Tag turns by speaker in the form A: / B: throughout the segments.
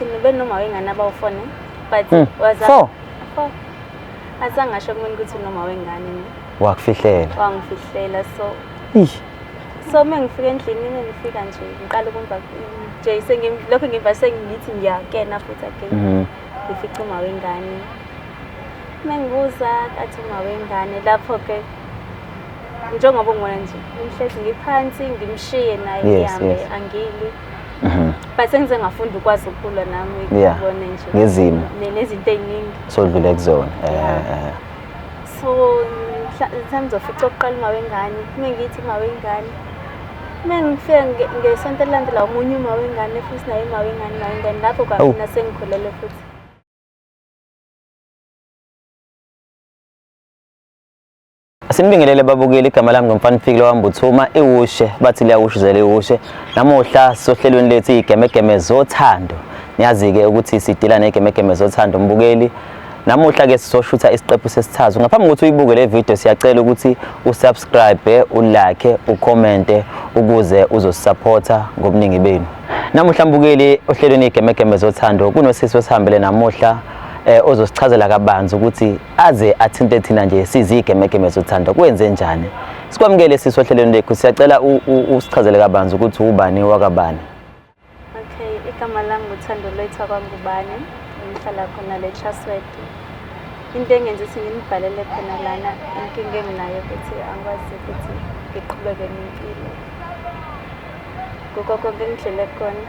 A: thina benoma wengane abawufone but waza
B: 4
A: azangasho kumina ukuthi noma wengane
B: wakufihlela
A: wangifihlela so mengifika endlini ngifika nje ngiqala ukumva nje lokho ngiva sengithi ngiyakena futhi again ngifica uma wengane mengibuza athi uma wengane lapho ke njengoba ungona nje ngihlezi ngiphansi ngimshiye naye ngihambe angili but sengize ngafunda ukwazi ukukhula nami ngibone nje
B: ngezimo
A: nezinto eziningi
B: sodlule kuzona
A: so sometimes ofica oqala uma wengane mengithi uma wengane mengifika ngesonto elandela umunye uma wengane futhi naye uma wengane lapho kwafina sengikhulele futhi.
B: Asinibingelele babukeli igama lami ngumfana Fikile waMbuthuma iwushe bathi liyawushuzela iwushe namuhla sohlelweni lethu igemegeme zothando niyazi ke ukuthi sidila negemegeme zothando mbukeli namuhla ke sizoshutha isiqephu sesithathu ngaphambi kokuthi uyibuke le video siyacela ukuthi usubscribe ulike ucommente ukuze uzosupporta ngobuningi benu namuhla mbukeli ohlelweni igemegeme zothando kunosisi osihambele namuhla ozosichazela kabanzi ukuthi aze athinte thina nje sizigemegeme zothando kwenze njani sikwamukele sisohlelweni lethu siyacela usichazele kabanzi ukuthi ubani wakabani.
A: Okay, igama lami uthando lethu akwangubani ngihlala khona le Chatsworth into engenza ukuthi ngibhalele khona lana inkinga enginayo ukuthi angikwazi ukuthi ngiqhubeke nempilo konke ngidlele khona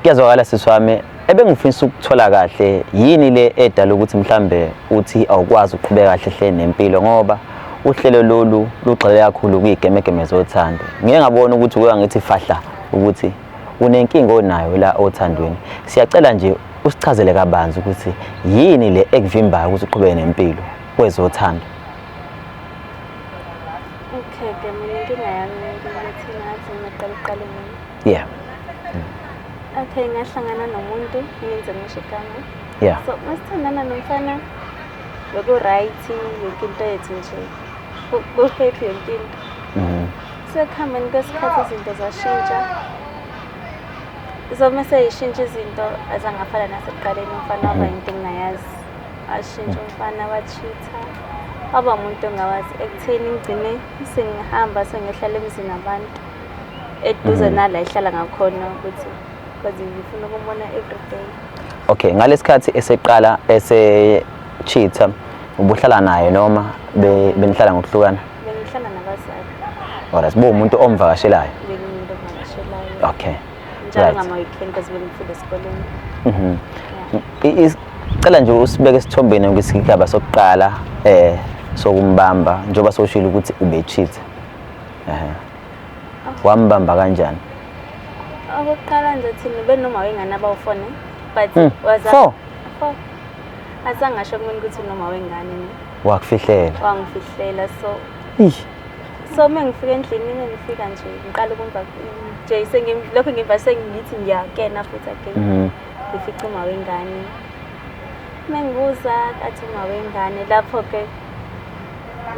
B: kuyazwakala siswami ebengifisa ukuthola kahle yini le edala ukuthi mhlambe uthi awukwazi ukuqhubeka kahle hle nempilo ngoba uhlelo lolu lugxile kakhulu kwigemegeme zothando ngeke ngabona ukuthi kuya ngithi fahla ukuthi unenkinga onayo la othandweni siyacela nje usichazele kabanzi ukuthi yini le ekuvimbayo ukuthi uqhubeke nempilo kwezothando.
A: Okay ke mina inkinga yami ukuthi ngathi ngaqala mina okay ngahlangana nomuntu ngenze ngisho igama so masithandana nomfana beko right yonke into yethu nje bo happy yonke into sekuhambeni kwesikhathi izinto zashintsha so mase yishintsha izinto azangafana nasekuqaleni umfana waba into engayazi ashintsha umfana wachitha waba umuntu ongawazi ekutheni ngigcine sengihamba sengihlala emzini abantu eduze nala ihlala ngakhona ukuthi because ngifuna ukumona everyday.
B: Okay, ngalesikhathi eseqala cheat ubuhlala naye noma benihlala ngokuhlukana?
A: Bengihlala nabazali.
B: Ora sibo umuntu omvakashelayo.
A: Bengimuntu omvakashelayo.
B: Okay.
A: Njalo ngama weekend kasi bengifunda esikoleni.
B: Cela nje usibeke esithombeni ngesigaba sokuqala sokumbamba njoba soshilo ukuthi ube cheat. Wambamba kanjani?
A: Okokuqala nje thina benoma wengane abawufone but waza azangasho kumina ukuthi noma wengane
B: wakufihlela
A: wangifihlela so mengifika endlini ngifika nje ngiqala ukumva nje lokho ngiva sengithi ngiyakena futhi again ngifica uma wengane mengibuza athi uma wengane lapho ke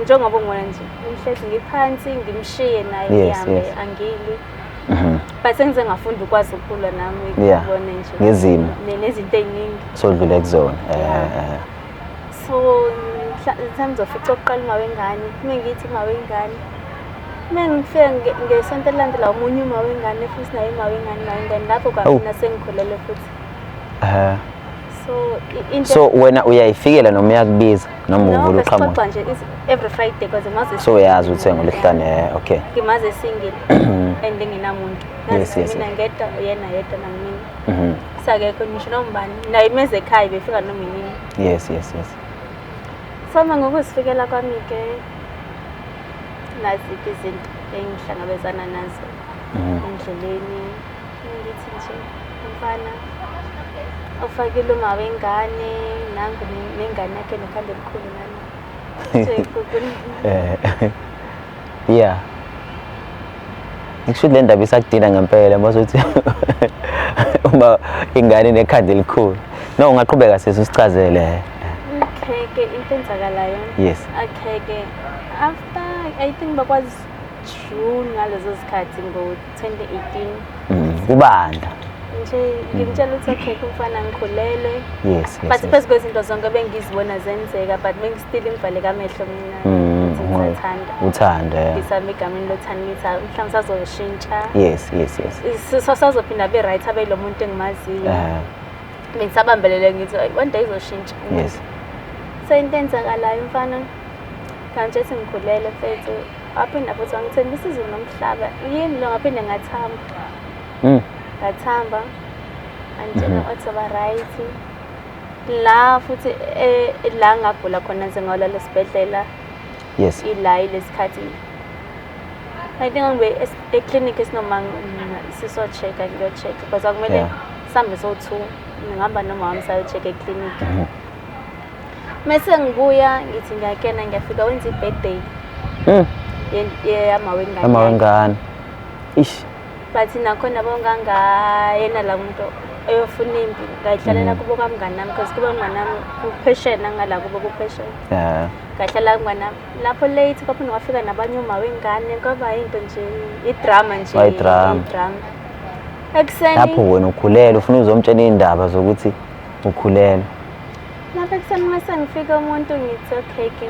A: njengoba ungona nje ngihlezi ngiphansi ngimshiye naye ngihambe angili but sengize ngafunda ukwazi ukukhula nami ngibone nje
B: ngezimo
A: nezinto eziningi
B: sodlule kuzona
A: so sometimes ofica oqala uma wengane mengithi uma wengane mengifika ngesonto elandela umunye uma wengane futhi naye uma wengane lapho kwafina sengikhulele futhi so
B: wena uyayifikela noma uyakubiza noma uvula uqhamuka
A: no nje every Friday because maze
B: so uyazi ukuthi ngolesihlane okay
A: ngimaze single and nginamuntu mina ngedwa yena yedwa nangimina sakekho ngisho nombani naye imeze ekhaya befika nominini
B: yes
A: so ngokusifikela kwami ke nazi izinto engihlangabezana nazo endleleni ngithi nje umfana ufakile uma wengane nangu nengane yakhe nokhanda elikhulu nami
B: yeah ngisho le ndaba isakudina ngempela masuthi uma ingane nekhanda elikhulu no ungaqhubeka sesichazele.
A: Okay ke into enzakalayo
B: yes
A: okay ke after I think bakwazi June ngalezo zikhathi ngo 2018
B: kubanda
A: nje ngimtshela ukuthi okay kumfana ngikhulelwe.
B: Yes.
A: But phezu kwezinto zonke bengizibona zenzeka but bengistile imvaleka amehlo mina ngithathanda.
B: Uthanda.
A: Ngisami egameni lothanda ngithi mhlawumbe sazoshintsha.
B: Yes.
A: Sazophinda abe right abe lo muntu engimaziyo. Ngisabambelele ngithi one day izoshintsha.
B: Yes.
A: So into enzakalayo mfana kanje sengikhulele mfethu aphinda futhi wangithemba isizwe nomhlaba yini lo ngaphinde ngathamba. Ngathamba angitshela ukuthi aba right la futhi la ngagula khona nje ngawolala esibhedlela.
B: Yes.
A: Ila lesikhathi I think ngibe eclinic esinoma siso check ngiyo check because akumele sambe so2 ngihamba noma wami sayo check eclinic. Mase ngibuya ngithi ngiyakena ngiyafika wenza ibirthday. Yamawengane.
B: Amawengane. Ish.
A: But nakhona bonganga yena la umuntu eyofuna impi ngayihlalela kubo kamngani nami because kuba mngani nami kupheshena ngala kubo kupheshena. Ngahlala kumngani nami lapho late kwaphinde wafika nabanye umawengane kwaba into nje idrama nje. Idrama. Ekseni.
B: Lapho wena ukhulele ufuna uzomtshela indaba zokuthi ukhulele.
A: Lapho ekseni mase ngifika umuntu ngithi okay ke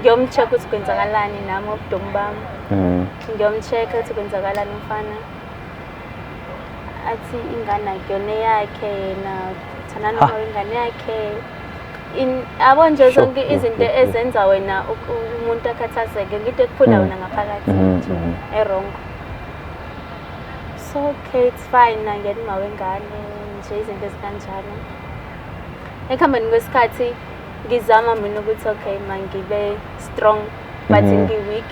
A: ngiyomcheck ukuthi kwenzakalani nami obudomu bami. Ngiyomcheck ukuthi kwenzakalani mfana. Athi ingane akuyona yakhe yena thana noma ingane yakhe. Abo nje zonke izinto ezenza wena umuntu akhathazeke ngito ekuphula wena ngaphakathi nje errong. So okay it's fine ngiyena mawengane nje izinto ezikanjalo. Ekuhambeni kwesikhathi ngizama mina ukuthi okay mangibe strong but ngi-weak.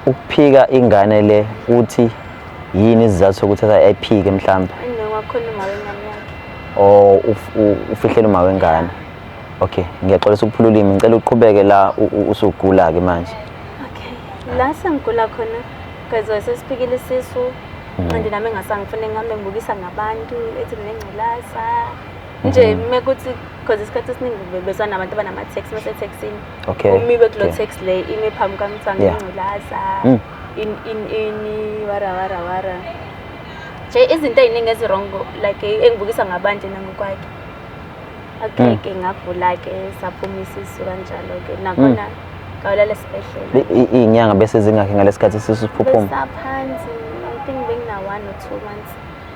B: Ukuphika ingane le uthi yini isizathu sokuthi ayiphike mhlawumbe?
A: Ngakhuluma wengane yakhe.
B: Ufihlela uma wengane. Okay, ngiyaxolisa ukuphula ulimi ngicela uqhubeke la usugula ke manje.
A: Okay. La sengigula khona because sesiphikile isisu. Manje nami ngasangifune ngihambe ngibukisa ngabantu ethi nengculaza. Nje mekuthi because isikhathi esiningi bezwana nabantu abanama text mase textini.
B: Okay.
A: Umibe kulo text le ime phambi kamthanga ingculaza. In wara. Nje izinto eziningi ezirongo like engibukisa ngabantu nangokwakhe. Okay ke ngagula ke saphuma isisu kanjalo ke nakhona ngawulala esibhedlela.
B: Inyanga bese zingakhe ngalesikhathi isisu phuphuma.
A: Saphansi I think bengina 1 or 2 months.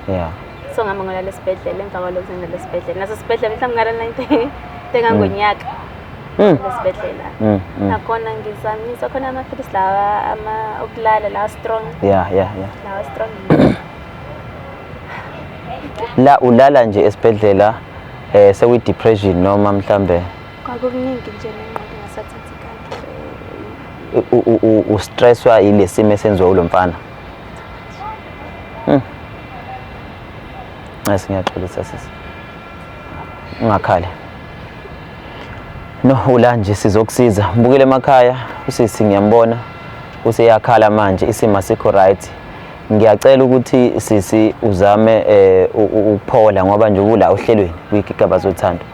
B: Yeah.
A: So ngihamba ngolala esibhedlela emva kwalokho ngilala esibhedlela naso esibhedlela mhlawumbe ngala 90 tengangonyaka esibhedlela nakhona ngizamisa khona amaphilisi lawa okulala la strong.
B: Yeah.
A: Lawa strong.
B: La ulala nje esibhedlela sewi depression noma mhlambe
A: kwakuningi nje nengqondo ngasathathi kahle.
B: U stresswa ilesimo esenziwa ulomfana. Ngiyaqolisa sisi. Ungakhali. No ula nje sizokusiza. Mbukele emakhaya usisi ngiyambona useyakhala manje isimo asikho right. Ngiyacela ukuthi sisi uzame ukuphola ngoba nje kula ohlelweni kwigigaba zothando.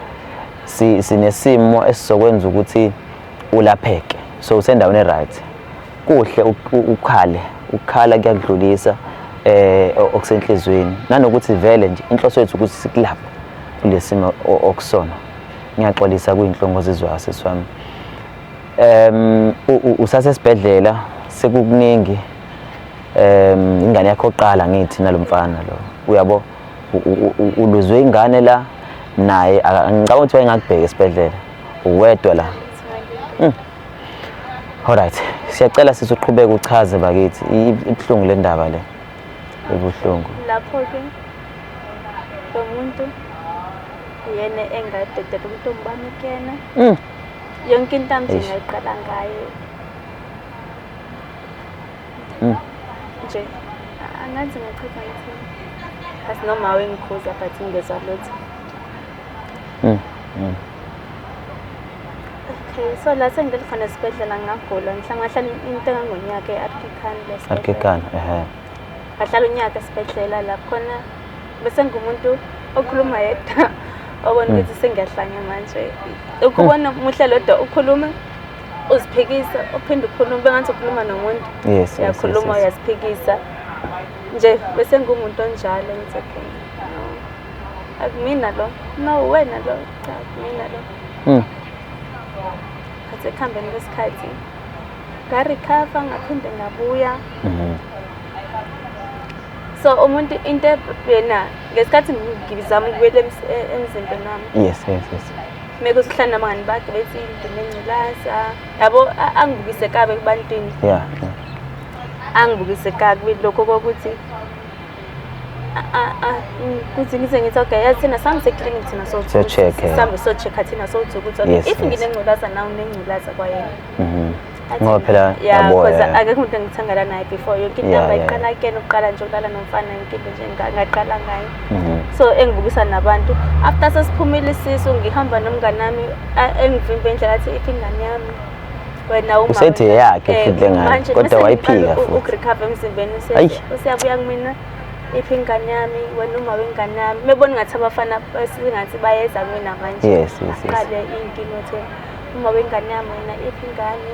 B: Sinesimo esizokwenza ukuthi ulapheke. So usendaweni right. Kuhle ukukhala kuyakudlulisa okusenhlizweni nanokuthi vele nje inhloso yethu ukuthi sikulapha kulesimo okusona. Ngiyaxolisa kuyinhlongo zizwa seswami. Usasesibhedlela sekukuningi ingane yakho oqala ngithi nalomfana lo uyabo uluzwe ingane la naye ngicabanga ukuthi wayengakubheka esibhedlela uwedwa la. Alright siyacela sizoqhubeka uchaze bakithi ibhlungu le ndaba le ebuhlungu
A: lapho ke lo muntu yena engadedela umuntu bami kena yonke into ngayiqala ngaye nje angazi ngachitha yini kasi noma wengikhuza but ngezwa lutho. Okay so la sengile khona esibhedlela ngagula ngihlangahla into engangonyaka eArkikan lesibhedlela.
B: Arkikan
A: Ngahlala unyaka esibhedlela la khona bese ngumuntu okhuluma yedwa obona ukuthi sengiyahlanya manje ukubona umuhle lodwa ukhuluma uziphikisa uphinde ukhuluma bengathi ukhuluma nomuntu.
B: Yes.
A: Uyakhuluma uyaziphikisa nje bese ngumuntu onjalo ngithi okay no akumina lo no wena lo cha akumina lo But ekuhambeni kwesikhathi nga-recover ngaphinde ngabuya so umuntu into yena ngesikhathi ngizama ukubuyela emzimbeni wami
B: yes
A: meke usihlala nabangani bakhe bethi ngingengculaza yabo angibukise kabe kubantwini angibukise kabi lokho kokuthi kuthi ngize ngithi okay yazi thina samse clinic thina so
B: check
A: sambe so check thina so ukuthi okay if nginengculaza nawe unengculaza kwayena
B: ngoba phela
A: yabo akekho umuntu engithangala naye before yonke into abayiqala again uqala nje ukulala nomfana yonke into nje ngaqala ngayo so engibukisa nabantu after sesiphumile isisu ngihamba nomngane nami engivimba indlela athi if ingane yami wena uma
B: usethe yakhe fihle ngayo kodwa wayiphika futhi
A: ukurecover emzimbeni usiyabuya kumina if ingane yami wena uma wengane yami mebona ngathi abafana singathi bayeza kumina manje
B: yes
A: qale inkinga othe uma wengane yami wena if ingane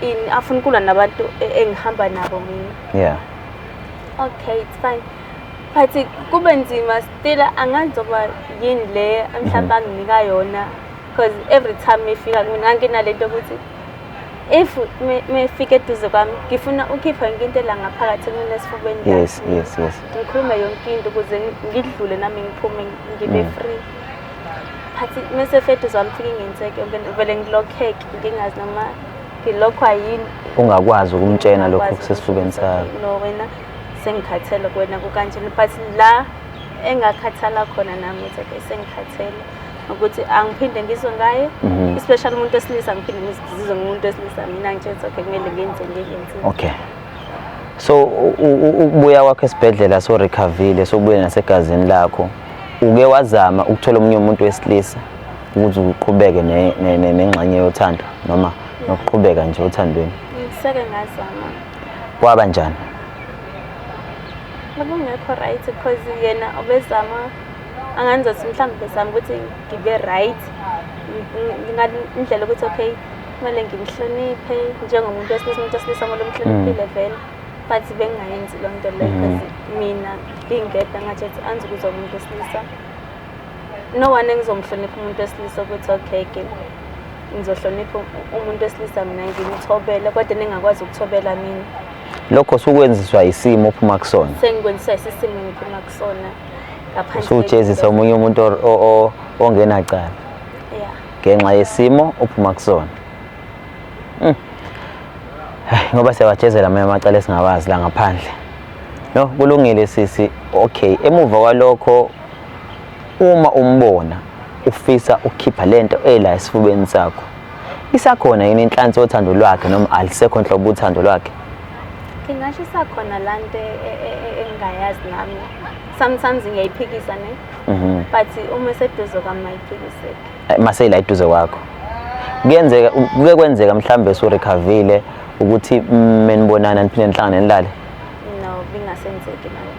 A: in afuna ukulwa nabantu engihamba nabo mina okay it's fine but kube nzima still angazoba yini le mhlawumbe anginika yona because every time ngifika mina nginalento ukuthi if mefika eduze kwami ngifuna ukhipha into la ngaphakathi mina esifubeni la
B: yes
A: ngikhulume yonke into ukuze ngidlule nami ngiphume ngibe free but mase fethu zamfika ingenzeke vele ngilokheke ngingazi noma ngilokhwa yini
B: ungakwazi ukumtshena lokho kusesifubeni sakho
A: no wena sengikhathele kuwena kukanjani but la engakhathala khona nami ukuthi sengikhathele ukuthi angiphinde ngizwe ngaye especially umuntu wesilisa ngiphinde ngizizwe ngumuntu wesilisa mina ngithethe okay kumele ngenze
B: okay so ukubuya kwakho esibhedlela so recoverile sobuye nasegazini lakho uke wazama ukuthola umunye umuntu wesilisa ukuthi uqhubeke nengxenye yothando noma nokuqhubeka nje othandweni
A: ngiseke ngazama
B: kwaba njani
A: ngekho right because yena obezama anganzathi mhlawumbe bezama ukuthi ngibe right indlela ukuthi okay kumele ngimhloniphe njengomuntu wesilisa ngalo mhloniphile vele but bengayenzi lo nto leyo because mina ngingedwa ngathi anzukuzwa umuntu wesilisa no one engizomhlonipha umuntu wesilisa ukuthi okay ke ngizohlonipha umuntu wesilisa mina ngimthobele kodwa ningakwazi ukuthobela mina
B: lokho sokwenziswa isimo ophuma kusona
A: sengikwenziswa isimo ngiphuma kusona ngaphandle
B: sojezisa omunye umuntu ongenacala ngenxa yesimo ophuma kusona ngoba siyawajezela amanye amacala esingawazi la ngaphandle no kulungile sisi okay emuva kwalokho uma umbona ufisa ukukhipha lento ela esifubeni sakho isakhona yini inhlansi yothando lwakhe noma alisekho nhlobo uthando lwakhe
A: ngingasho isakhona lanto engayazi nami sometimes ngiyayiphikisa ne but uma seduze kwami ayiphikiseki
B: mase la eduze kwakho kuke kwenzeka mhlambe so recoverile ukuthi menibonana niphinde nihlangane nilale
A: no bingasenzeki nayo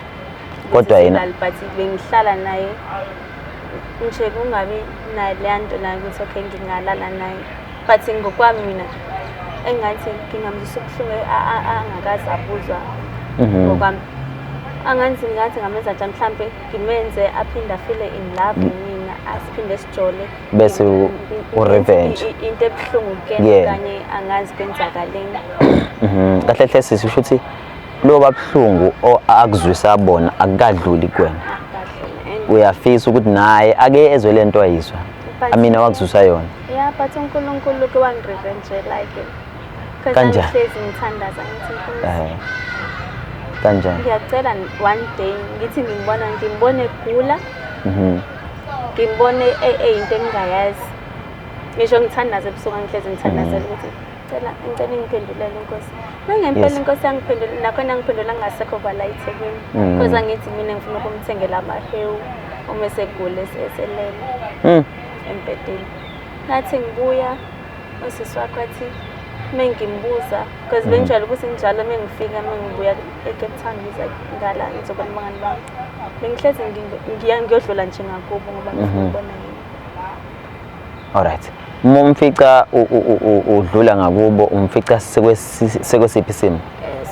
B: kodwa yena
A: but bengihlala naye nje kungabi nalanto la ukuthi okay ngingalala naye but ngokwami mina engathi ngingamzisa ubuhlungu angakazi abuzwa ngokwami anganzi ngathi ngamenza nje mhlambe ngimenze aphinde afile in love mina asiphinde sijole
B: bese u-revenge
A: into ebuhlungu kanye angazi kwenzakaleni
B: kahle hle sisi usho ukuthi lo babuhlungu akuzwisa bona akukadluli kuwena uyafisa ukuthi naye ake ezwe lento ayizwa amina wakuzwisa yona
A: but uNkulunkulu ke wangirevenge like
B: kanjani
A: ngithandaza ngithi
B: kanjani
A: ngiyacela one day ngithi ngimbone egula ngimbone into engingayazi ngisho ngithandaza ebusuku ngihlezi ngithandazela ukuthi ngicela ngiphendulele inkosi ngempela inkosi yangiphendula nakhona ngiphendula ngasekho bala eThekwini because angithi mina ngifuna ukumthengela amahewu uma esegula eselele empedeni nathi ngibuya usisi wakho athi mengimbuza because benjalo ukuthi njalo mengifika mengibuya eCape Town ngala ngizobona abangani bami bengihlezi ngiyodlula nje ngakubo ngoba ngifuna ukubona yini
B: alright umfica udlula ngakubo umfica sekwesiphi isimo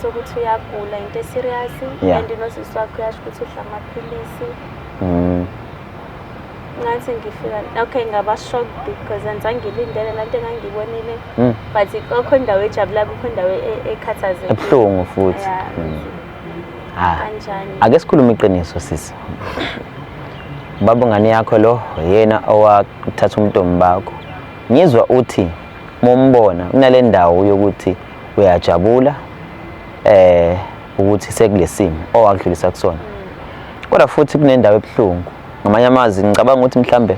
A: sokuthi uyagula into eserious
B: Yeah.
A: and nosisi wakho uyasho ukuthi udla amaphilisi. Ngathi ngifika okay ngaba shocked because angizange ngilindele lento engangibonile but kokho indawo ejabula kukho indawo ekhathazekile
B: ebuhlungu futhi.
A: Kanjani?
B: Ake sikhulume iqiniso sisi. Baba ngani yakho lo yena owathatha umntombi bakho. Ngizwa uthi mombona kunale ndawo yokuthi uyajabula ukuthi sekulesimo owakudlulisa kusona. Kodwa futhi kunendawo ebuhlungu. Ngamanye amazwi ngicabanga ukuthi mhlambe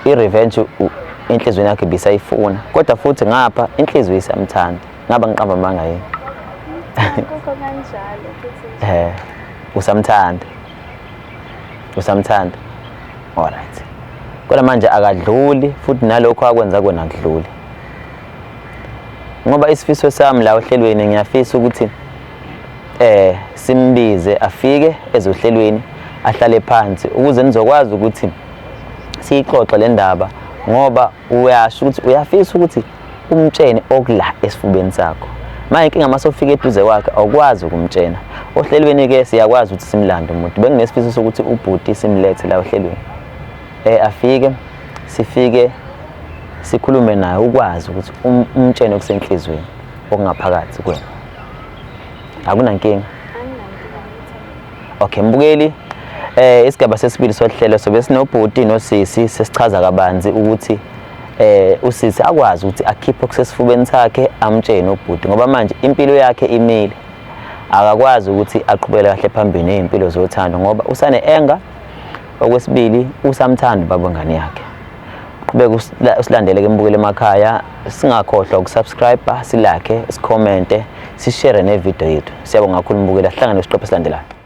B: i-revenge inhlizweni yakhe bisayifuna. Kodwa futhi ngapha inhliziyo isamthanda. Ngaba ngiqamba manga yini?
A: Kokho kanjalo futhi.
B: Usamthanda. Usamthanda. Alright. Kodwa manje akadluli futhi nalokho akwenza kona akudluli. Ngoba isifiso sami la ohlelweni ngiyafisa ukuthi simbize afike ezohlelweni ahlale phansi ukuze nizokwazi ukuthi siyixoxe le ndaba ngoba uyasho ukuthi uyafisa ukuthi umtshene okula esifubeni sakho. Manje inkinga masofika eduze kwakhe awukwazi ukumtshena. Ohlelweni ke siyakwazi ukuthi simlande umuntu. Benginesifiso sokuthi ubhuti simlethe la ohlelweni. Afike sifike sikhulume naye ukwazi ukuthi umtshene okusenhlizweni okungaphakathi kwena. Akunankinga. Okay mbukeli isigaba sesibili sohlelo sobe sinobhuti nosisi sesichaza kabanzi ukuthi usisi akwazi ukuthi akhiphe okusesifubeni sakhe amtshene ubhuti ngoba manje impilo yakhe imile akakwazi ukuthi aqhubele kahle phambili nezimpilo zothando ngoba usane enga. Okwesibili usamthanda baba ngani yakhe. Qhubeka usilandele ke mbukele emakhaya singakhohlwa ukusubscribe silike sicommente sishare nevideo yethu. Siyabonga kakhulu mbukela sihlangane nesiqephu esilandelayo.